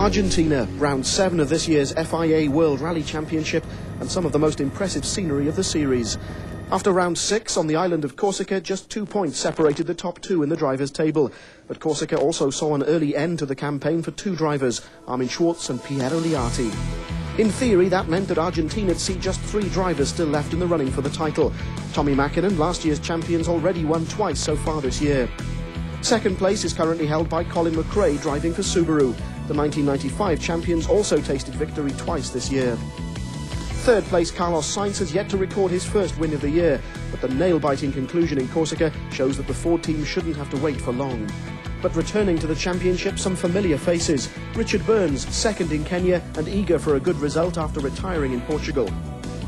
Argentina, round 7 of this year's FIA World Rally Championship, and some of the most impressive scenery of the series. After round 6 on the island of Corsica, just 2 points separated the top 2 in the drivers' table. But Corsica also saw an early end to the campaign for 2 drivers, Armin Schwarz and Piero Liati. In theory, that meant that Argentina'd see just 3 drivers still left in the running for the title. Tommi Mäkinen, last year's champions, already won twice so far this year. Second place is currently held by Colin McRae, driving for Subaru. The 1995 champions also tasted victory twice this year. Third place Carlos Sainz has yet to record his first win of the year, but the nail-biting conclusion in Corsica shows that the Ford team shouldn't have to wait for long. But returning to the championship, some familiar faces. Richard Burns, second in Kenya and eager for a good result after retiring in Portugal.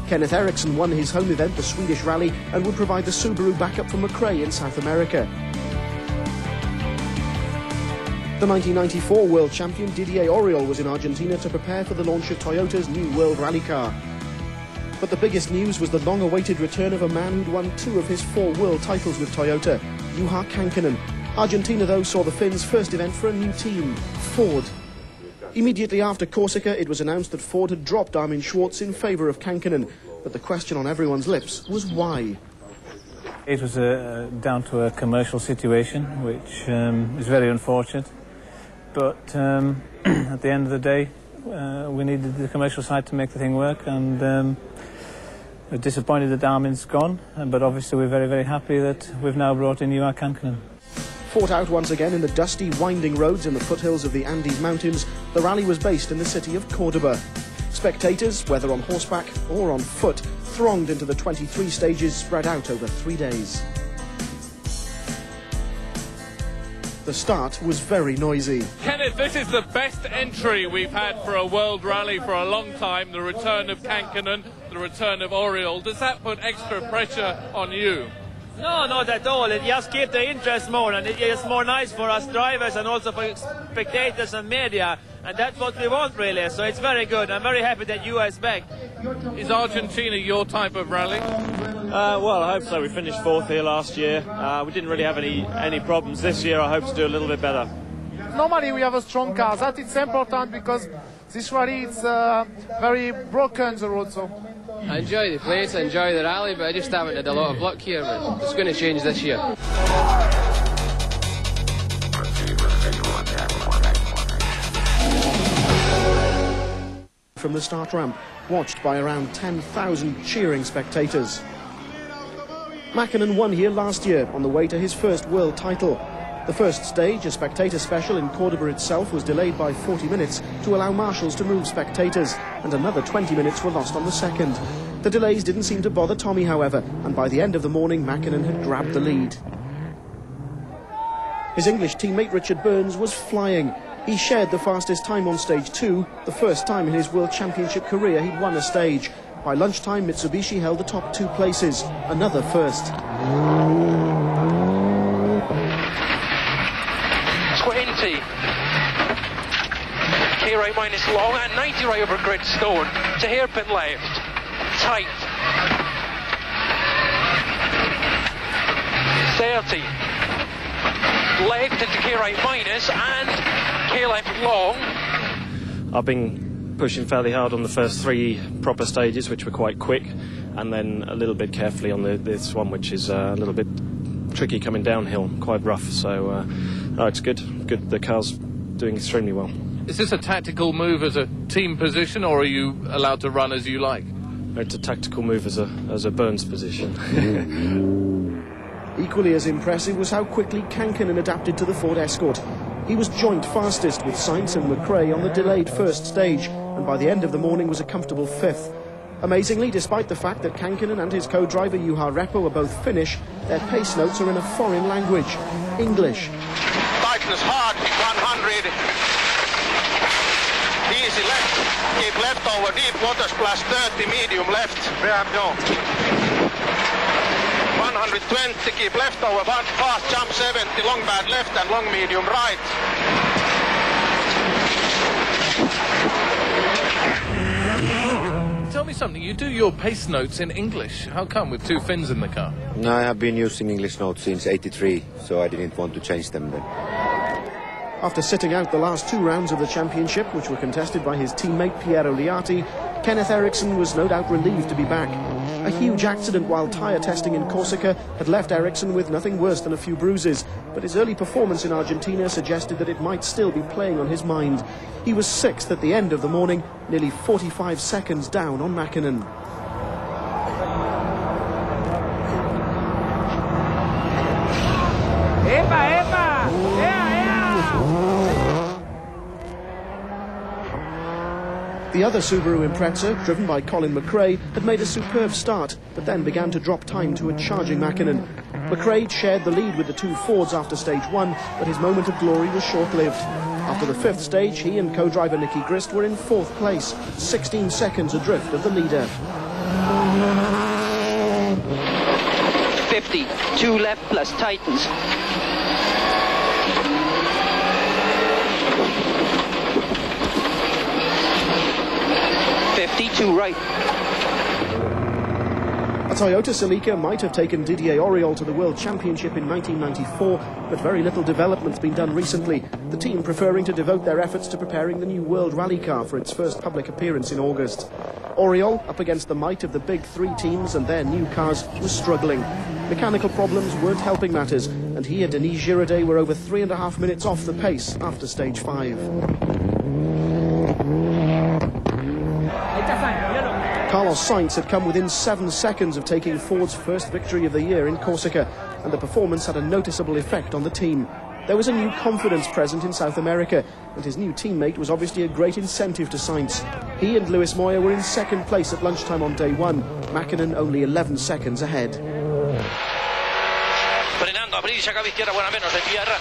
Kenneth Eriksson won his home event, the Swedish Rally, and would provide the Subaru backup for McRae in South America. The 1994 world champion Didier Auriol was in Argentina to prepare for the launch of Toyota's new World Rally car. But the biggest news was the long-awaited return of a man who'd won 2 of his 4 world titles with Toyota, Juha Kankkunen. Argentina, though, saw the Finns' first event for a new team, Ford. Immediately after Corsica, it was announced that Ford had dropped Armin Schwarz in favour of Kankkunen. But the question on everyone's lips was why. It was down to a commercial situation, which is very unfortunate. But at the end of the day, we needed the commercial side to make the thing work, and we're disappointed that Armin's gone, but obviously we're very, very happy that we've now brought in Juha Kankkunen. Fought out once again in the dusty, winding roads in the foothills of the Andes Mountains, the rally was based in the city of Cordoba. Spectators, whether on horseback or on foot, thronged into the 23 stages spread out over 3 days. The start was very noisy. Kenneth, this is the best entry we've had for a World Rally for a long time. The return of Kankkunen, the return of Auriol. Does that put extra pressure on you? No, not at all. It just keeps the interest more, and it's more nice for us drivers and also for spectators and media. And that's what we want, really. So it's very good. I'm very happy that Juha is back. Is Argentina your type of rally? Well, I hope so. We finished 4th here last year. We didn't really have any problems this year. I hope to do a little bit better. Normally we have a strong car. That is important because this rally is very broken, the road. So I enjoy the place, I enjoy the rally, but I just haven't had a lot of luck here. But it's going to change this year. From the start ramp, watched by around 10,000 cheering spectators. Mäkinen won here last year on the way to his first world title. The first stage, a spectator special in Cordoba itself, was delayed by 40 minutes to allow marshals to move spectators, and another 20 minutes were lost on the second. The delays didn't seem to bother Tommi, however, and by the end of the morning, Mäkinen had grabbed the lead. His English teammate Richard Burns was flying. He shared the fastest time on stage 2, the first time in his World Championship career he'd won a stage. By lunchtime, Mitsubishi held the top 2 places, another first. 20. K right minus long and 90 right over grid stone to hairpin left. Tight. 30. Left into K right minus and K left long. I've been pushing fairly hard on the first 3 proper stages, which were quite quick, and then a little bit carefully on this one, which is a little bit tricky coming downhill, quite rough. So it's good. Good. The car's doing extremely well. Is this a tactical move as a team position, or are you allowed to run as you like? It's a tactical move as a Burns position. Equally as impressive was how quickly Kankkunen adapted to the Ford Escort. He was joint fastest with Sainz and McRae on the delayed first stage, and by the end of the morning was a comfortable 5th. Amazingly, despite the fact that Kankkunen and his co-driver Juha Repo are both Finnish, their pace notes are in a foreign language, English. Tightness hard, 100. Easy left, keep left over deep water splash, 30 medium left. Yeah, no. 120, keep left over fast jump, 70 long bad left and long medium right. Tell me something, you do your pace notes in English. How come, with 2 Finns in the car? No, I have been using English notes since '83, so I didn't want to change them then. After sitting out the last 2 rounds of the championship, which were contested by his teammate Piero Liatti, Kenneth Eriksson was no doubt relieved to be back. A huge accident while tyre testing in Corsica had left Eriksson with nothing worse than a few bruises, but his early performance in Argentina suggested that it might still be playing on his mind. He was 6th at the end of the morning, nearly 45 seconds down on Mäkinen. The other Subaru Impreza, driven by Colin McRae, had made a superb start, but then began to drop time to a charging Mäkinen. McRae shared the lead with the 2 Fords after stage 1, but his moment of glory was short-lived. After the 5th stage, he and co-driver Nicky Grist were in 4th place, 16 seconds adrift of the leader. 50, 2 left plus tightens. 52 right. A Toyota Celica might have taken Didier Auriol to the World Championship in 1994, but very little development's been done recently, the team preferring to devote their efforts to preparing the new World Rally car for its first public appearance in August. Auriol, up against the might of the big 3 teams and their new cars, was struggling. Mechanical problems weren't helping matters, and he and Denis Girardet were over 3.5 minutes off the pace after stage 5. Carlos Sainz had come within 7 seconds of taking Ford's first victory of the year in Corsica, and the performance had a noticeable effect on the team. There was a new confidence present in South America, and his new teammate was obviously a great incentive to Sainz. He and Luis Moya were in 2nd place at lunchtime on day 1, Mäkinen only 11 seconds ahead. Frenando, abrirse acá a izquierda, buena menos de tierra.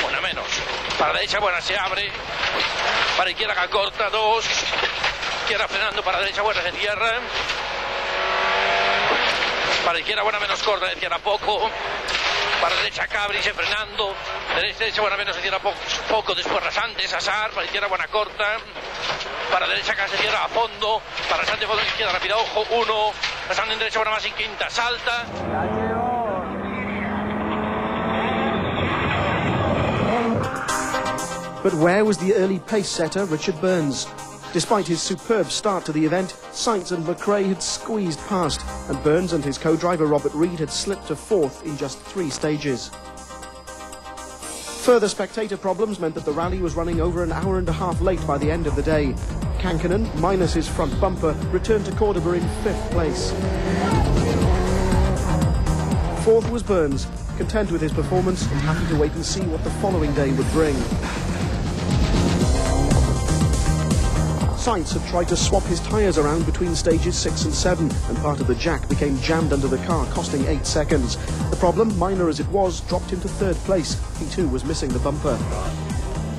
Buena menos. Para derecha, buena, se abre. Para izquierda, acá corta, 2. Izquierda frenando, para derecha, buena, se cierra. Para izquierda, buena, menos corta, de izquierda poco. Para derecha, Cabri, se frenando. Derecha, buena, menos, se cierra poco. Después rasantes, Asar. Para izquierda, buena, corta. Para derecha, acá se cierra a fondo. Para rasante, fondo, izquierda, rápida, ojo, 1. Rasante en derecha, buena, más en quinta, salta. But where was the early pace setter, Richard Burns? Despite his superb start to the event, Sainz and McRae had squeezed past, and Burns and his co-driver Robert Reid had slipped to 4th in just 3 stages. Further spectator problems meant that the rally was running over an hour and a half late by the end of the day. Kankinen, minus his front bumper, returned to Cordoba in 5th place. 4th was Burns, content with his performance and happy to wait and see what the following day would bring. Sainz had tried to swap his tyres around between stages 6 and 7, and part of the jack became jammed under the car, costing 8 seconds. The problem, minor as it was, dropped him to 3rd place. He too was missing the bumper.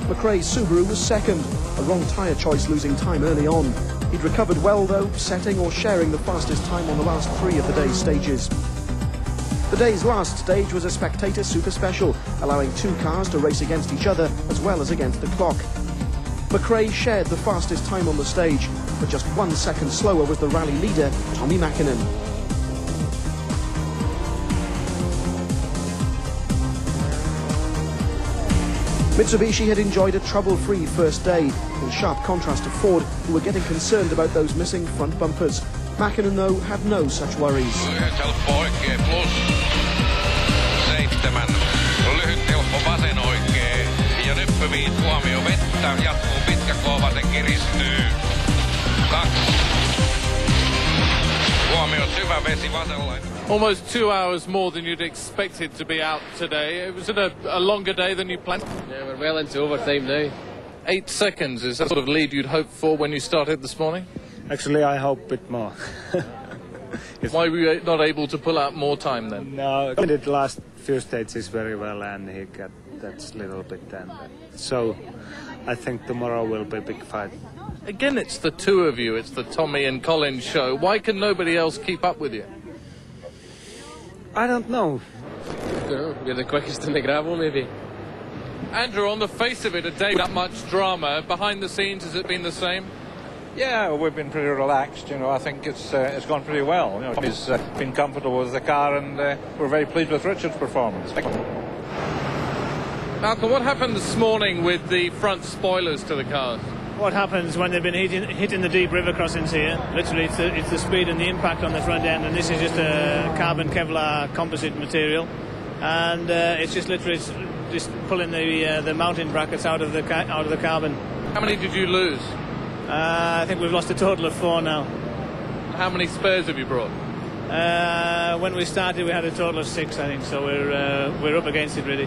McRae's Subaru was 2nd, a wrong tyre choice losing time early on. He'd recovered well though, setting or sharing the fastest time on the last 3 of the day's stages. The day's last stage was a spectator super special, allowing 2 cars to race against each other as well as against the clock. McRae shared the fastest time on the stage, but just 1 second slower was the rally leader, Tommi Mäkinen. Mitsubishi had enjoyed a trouble-free first day, in sharp contrast to Ford, who were getting concerned about those missing front bumpers. Mäkinen, though, had no such worries. Ja nyppy 5 huomio vettä, jatkuu pitkä kovate, kiristyy. 2. Huomio syvä vesi vasella. Almost 2 hours more than you'd expected to be out today. Was it a longer day than you planned? Yeah, we're well into overtime now. 8 seconds, is that sort of lead you'd hoped for when you started this morning? Actually, I hope a bit more. Why were you not able to pull out more time then? No, he did the last few stages very well, and he got that little bit then. So I think tomorrow will be a big fight. Again, it's the 2 of you, it's the Tommy and Colin show. Why can nobody else keep up with you? I don't know. You're the quickest in the gravel, maybe. Andrew, on the face of it, a day without much drama. Behind the scenes, has it been the same? Yeah, we've been pretty relaxed. You know, I think it's gone pretty well. You know, he's been comfortable with the car, and we're very pleased with Richard's performance. Malcolm, what happened this morning with the front spoilers to the cars? What happens when they've been hitting the deep river crossings here? Literally, it's the speed and the impact on the front end, and this is just a carbon Kevlar composite material, and it's just literally just pulling the mounting brackets out of the carbon. How many did you lose? I think we've lost a total of 4 now. How many spares have you brought? When we started, we had a total of 6, I think. So we're up against it really.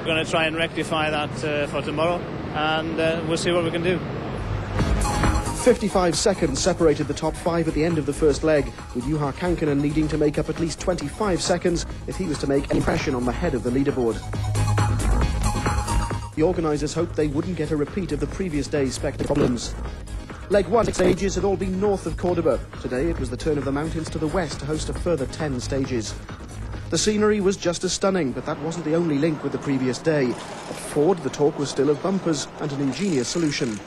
We're going to try and rectify that for tomorrow, and we'll see what we can do. 55 seconds separated the top 5 at the end of the first leg, with Juha Kankkunen needing to make up at least 25 seconds if he was to make any impression on the head of the leaderboard. The organisers hoped they wouldn't get a repeat of the previous day's spectacular problems. Leg 1 stages had all been north of Cordoba. Today it was the turn of the mountains to the west to host a further 10 stages. The scenery was just as stunning, but that wasn't the only link with the previous day. At Ford, the talk was still of bumpers and an ingenious solution.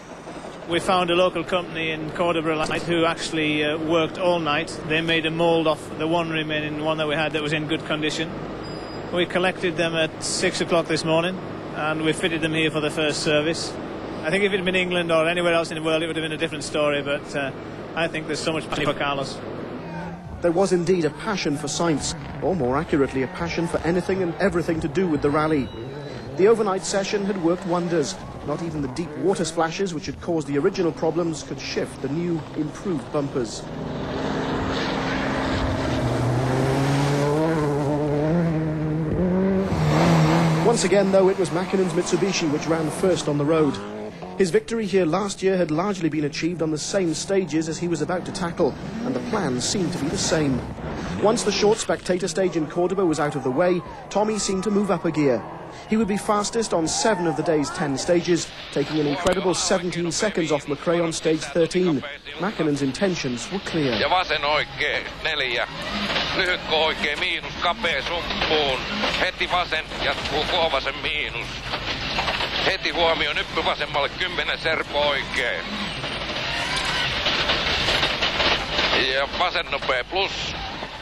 We found a local company in Cordoba who actually worked all night. They made a mould off the one remaining one that we had that was in good condition. We collected them at 6 o'clock this morning, and we fitted them here for the first service. I think if it had been England or anywhere else in the world, it would have been a different story, but I think there's so much passion for Carlos. There was indeed a passion for science, or more accurately, a passion for anything and everything to do with the rally. The overnight session had worked wonders. Not even the deep water splashes which had caused the original problems could shift the new, improved bumpers. Once again, though, it was Mäkkinen's Mitsubishi which ran first on the road. His victory here last year had largely been achieved on the same stages as he was about to tackle, and the plans seemed to be the same. Once the short spectator stage in Cordoba was out of the way, Tommy seemed to move up a gear. He would be fastest on 7 of the day's 10 stages, taking an incredible 17 seconds off McRae on stage 13. Mäkkinen's intentions were clear. Ja vasen oikee 4. Lyhytkö oikee miinus kapea sumppuun. Heti vasen jatkuu kohvasen miinus. Heti huomio nyppy vasemmalle 10 serpo oikee. Ja vasen nopea plus.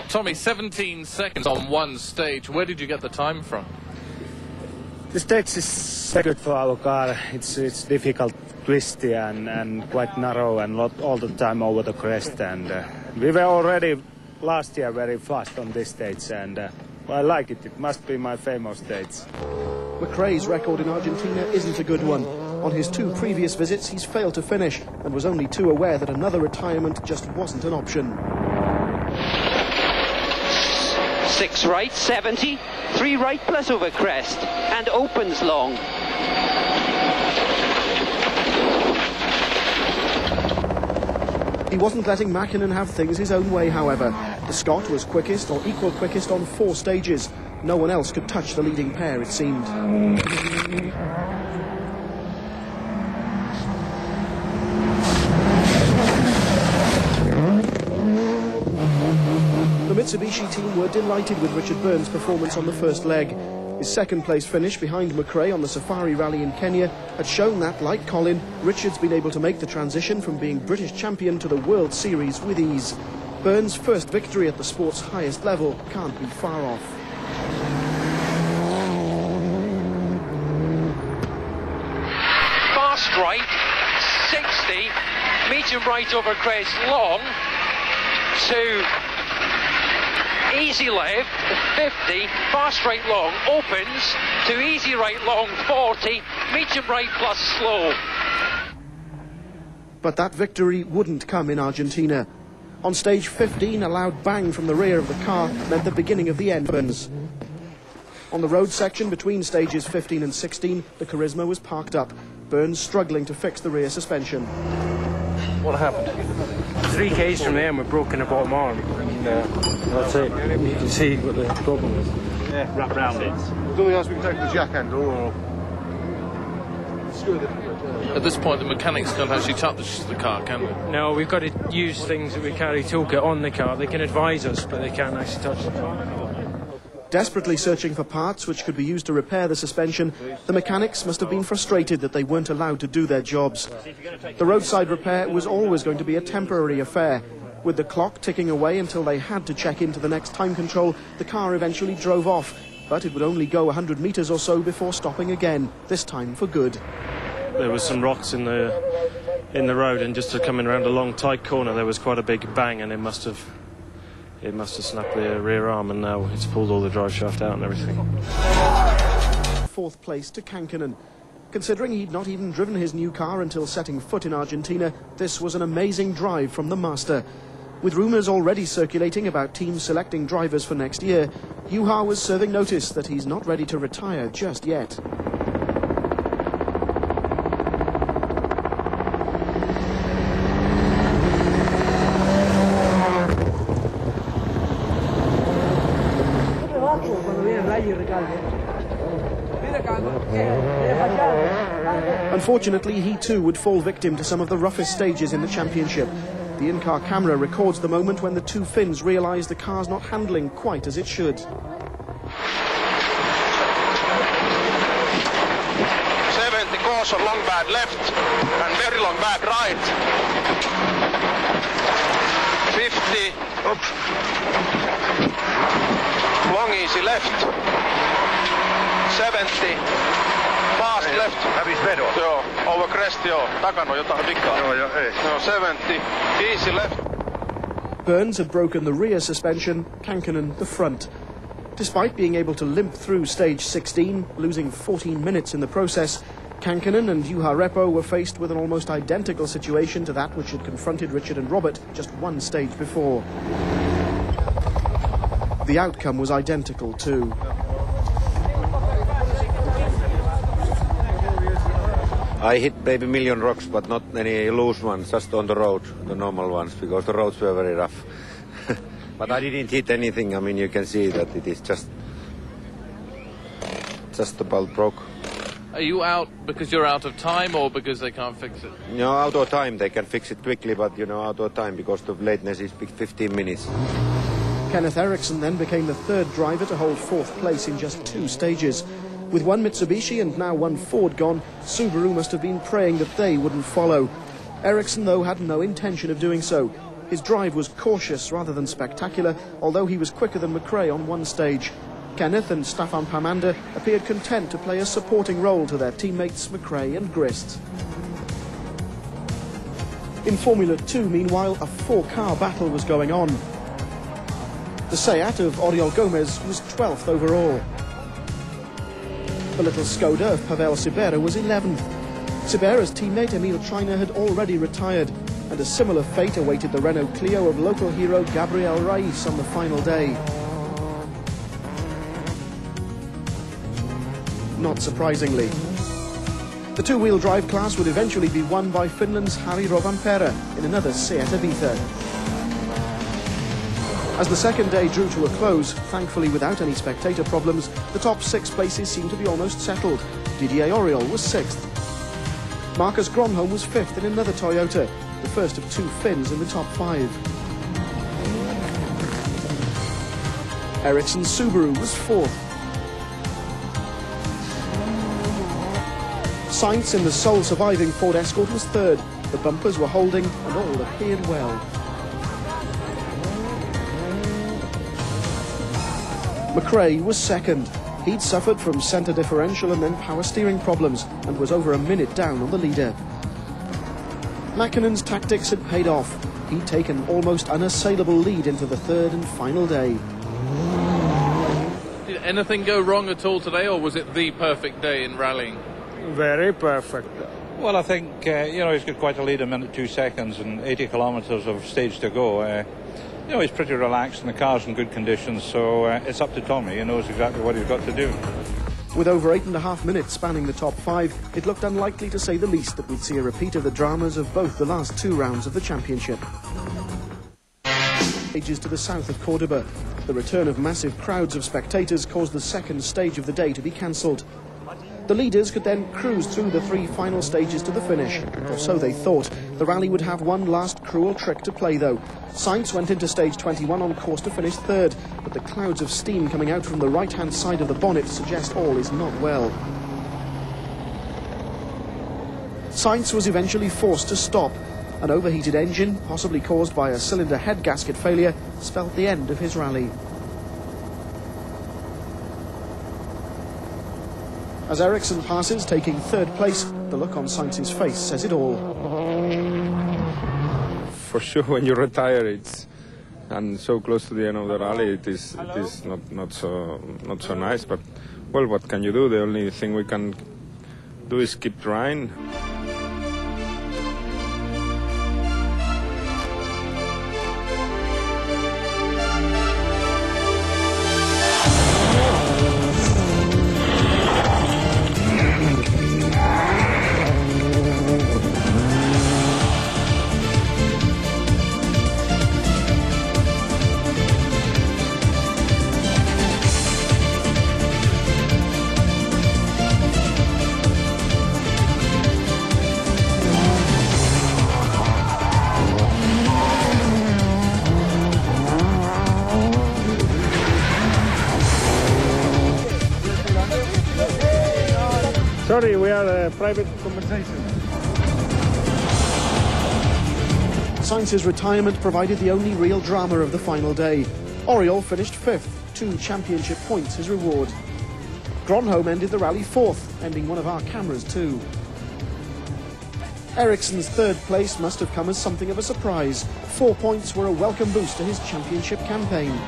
Tommy, 17 seconds on one stage. Where did you get the time from? The stage is good for our car. It's difficult, twisty and quite narrow and all the time over the crest. And we were already last year very fast on this stage, and I like it. It must be my famous stage. McRae's record in Argentina isn't a good one. On his 2 previous visits, he's failed to finish and was only too aware that another retirement just wasn't an option. 6 right, 70, 3 right plus over crest, and opens long. He wasn't letting Mäkinen have things his own way, however. The Scot was quickest or equal quickest on 4 stages. No one else could touch the leading pair, it seemed. The Mitsubishi team were delighted with Richard Burns' performance on the first leg. His second-place finish behind McRae on the Safari Rally in Kenya had shown that, like Colin, Richard's been able to make the transition from being British champion to the World Series with ease. Burns' first victory at the sport's highest level can't be far off. Fast right, 60, medium right over crest, long, to easy left, 50, fast right long, opens, to easy right long, 40, medium right plus slow. But that victory wouldn't come in Argentina. On stage 15, a loud bang from the rear of the car meant the beginning of the end for Burns. On the road section between stages 15 and 16, the Charisma was parked up, Burns struggling to fix the rear suspension. What happened? 3 Ks from there and we're broken the bottom arm. Yeah, that's it. You can see what the problem is. Yeah, wrap round it. Something else we can take the jack handle or screw it. At this point, the mechanics can't actually touch the car, can they? No, we've got to use things that we carry toolkit on the car. They can advise us, but they can't actually touch the car. Desperately searching for parts which could be used to repair the suspension, the mechanics must have been frustrated that they weren't allowed to do their jobs. The roadside repair was always going to be a temporary affair. With the clock ticking away until they had to check into the next time control, the car eventually drove off, but it would only go 100 metres or so before stopping again, this time for good. There was some rocks in the road, and just coming around a long tight corner there was quite a big bang, and it must have snapped the rear arm, and now it's pulled all the drive shaft out and everything. 4th place to Kankkunen. Considering he'd not even driven his new car until setting foot in Argentina, this was an amazing drive from the master. With rumours already circulating about teams selecting drivers for next year, Juha was serving notice that he's not ready to retire just yet. Unfortunately, he too would fall victim to some of the roughest stages in the championship. The in-car camera records the moment when the two Finns realise the car's not handling quite as it should. 70 course on long bad left and very long bad right. 50. Oops. Long easy left. 70. Fast left. Hävis vedon. Joo, over crest joo. Takana on jotain vikaa. Joo, ei. Joo, 70. Easy left. Burns had broken the rear suspension, Kankkunen the front. Despite being able to limp through stage 16, losing 14 minutes in the process, Kankkunen and Juha Repo were faced with an almost identical situation to that which had confronted Richard and Robert just one stage before. The outcome was identical too. I hit maybe a million rocks, but not any loose ones, just on the road, the normal ones, because the roads were very rough. But I didn't hit anything. I mean, you can see that it is just about broke. Are you out because you're out of time or because they can't fix it? No, out of time. They can fix it quickly, but, you know, out of time because the lateness is 15 minutes. Kenneth Eriksson then became the 3rd driver to hold 4th place in just 2 stages. With one Mitsubishi and now one Ford gone, Subaru must have been praying that they wouldn't follow. Eriksson, though, had no intention of doing so. His drive was cautious rather than spectacular, although he was quicker than McRae on one stage. Kenneth and Staffan Pamander appeared content to play a supporting role to their teammates McRae and Grist. In Formula 2, meanwhile, a 4-car battle was going on. The Seat of Oriol Gomez was 12th overall. The little Skoda of Pavel Sibera was 11th. Sibera's teammate Emil Treiner had already retired, and a similar fate awaited the Renault Clio of local hero Gabriel Raiz on the final day. Not surprisingly, the 2-wheel drive class would eventually be won by Finland's Harri Rovanperä in another Seat Ibiza. As the second day drew to a close, thankfully without any spectator problems, the top 6 places seemed to be almost settled. Didier Auriol was 6th. Marcus Gronholm was 5th in another Toyota, the first of 2 Finns in the top 5. Eriksson's Subaru was 4th. Sainz in the sole surviving Ford Escort was 3rd. The bumpers were holding and all appeared well. McRae was 2nd. He'd suffered from centre differential and then power steering problems and was over a minute down on the leader. Mäkkinen's tactics had paid off. He'd taken almost unassailable lead into the 3rd and final day. Did anything go wrong at all today, or was it the perfect day in rallying? Very perfect. Well, I think, you know, he's got quite a lead, a minute 2 seconds and 80 kilometres of stage to go. You know, he's pretty relaxed and the car's in good condition, so it's up to Tommy. He knows exactly what he's got to do. With over 8.5 minutes spanning the top 5, it looked unlikely to say the least that we'd see a repeat of the dramas of both the last 2 rounds of the championship. Stages to the south of Cordoba. The return of massive crowds of spectators caused the 2nd stage of the day to be cancelled. The leaders could then cruise through the 3 final stages to the finish, or so they thought. The rally would have one last cruel trick to play, though. Sainz went into stage 21 on course to finish 3rd, but the clouds of steam coming out from the right-hand side of the bonnet suggest all is not well. Sainz was eventually forced to stop. An overheated engine, possibly caused by a cylinder head gasket failure, spelled the end of his rally. As Ericsson passes, taking third place, the look on Sainz's face says it all. For sure, when you retire, and so close to the end of the rally, it is not so nice. But well, what can you do? The only thing we can do is keep trying. Sorry, we are private conversation. Sainz's retirement provided the only real drama of the final day. Oriol finished 5th, 2 championship points his reward. Gronholm ended the rally 4th, ending one of our cameras too. Ericsson's 3rd place must have come as something of a surprise. 4 points were a welcome boost to his championship campaign.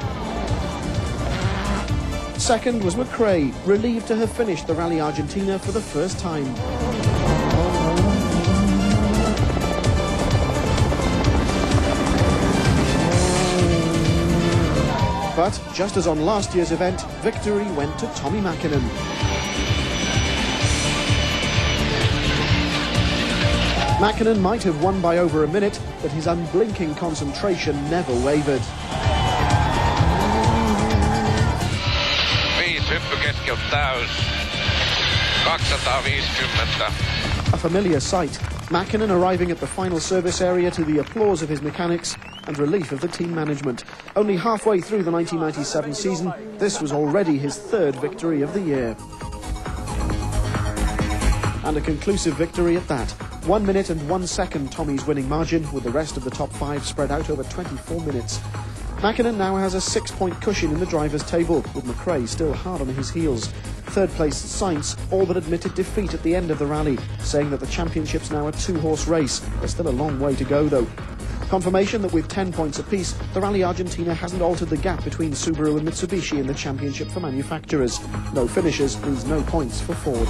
Second was McRae, relieved to have finished the Rally Argentina for the first time. But, just as on last year's event, victory went to Tommi Mäkinen. Mäkinen might have won by over a minute, but his unblinking concentration never wavered. A familiar sight, Mäkinen arriving at the final service area to the applause of his mechanics and relief of the team management. Only halfway through the 1997 season, this was already his 3rd victory of the year. And a conclusive victory at that. 1 minute and 1 second Tommi's winning margin, with the rest of the top 5 spread out over 24 minutes. Mäkinen now has a 6-point cushion in the drivers' table, with McRae still hard on his heels. Third place Sainz all but admitted defeat at the end of the rally, saying that the championship's now a 2-horse race. There's still a long way to go, though. Confirmation that with 10 points apiece, the Rally Argentina hasn't altered the gap between Subaru and Mitsubishi in the championship for manufacturers. No finishers means no points for Ford.